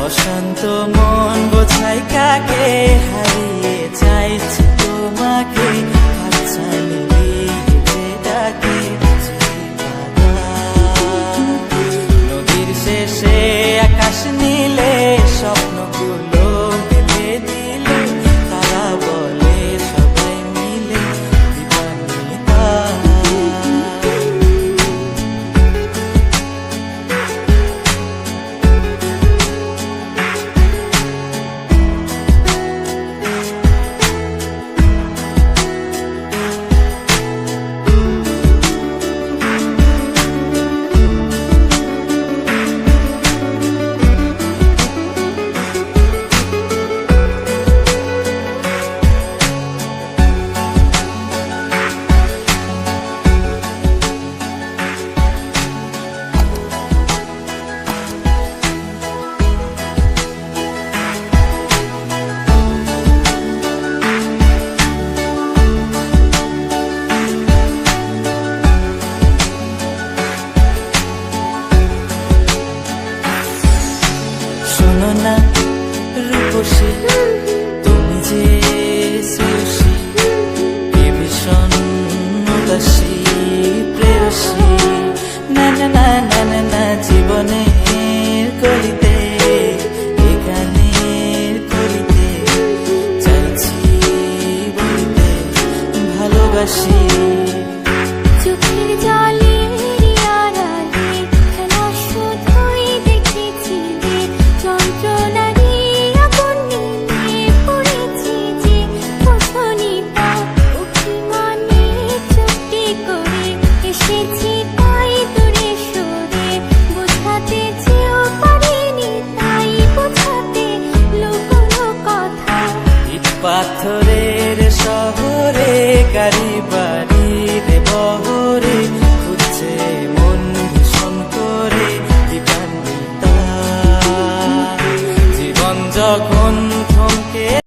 অশান্ত মন বোঝাই কাকে, হারিয়ে চাইছি তোমাকে, হাতছানি দিয়ে ডাকে নদীর শেষে আকাশ নীলে স্বপ্নগুলো মেলে দিলে, তারা বলে সবাই মিলে দিবানিতা। শোনো না রূপসী, তুমি যে শ্রেয়সী, এ ভীষণ উদাসী প্রেয়সী, না না না না না না, জীবনের কলিতে এখানের কলিতে চাইছি বলিতে ভালোবাসি। চোখের জলে আড়ালে খেলা শুধুই দেখেছি যে, যন্ত্রণারই আগুন নিয়ে পড়েছি যে, বোঝনি তা অভিমানে চুক্তি করে এসেছি তাই দূরে সরে, বোঝাতে চেয়েও পারিনি তাই বোঝাতে লুকোনো কথা। ইট পাথরের শহরে গাড়ি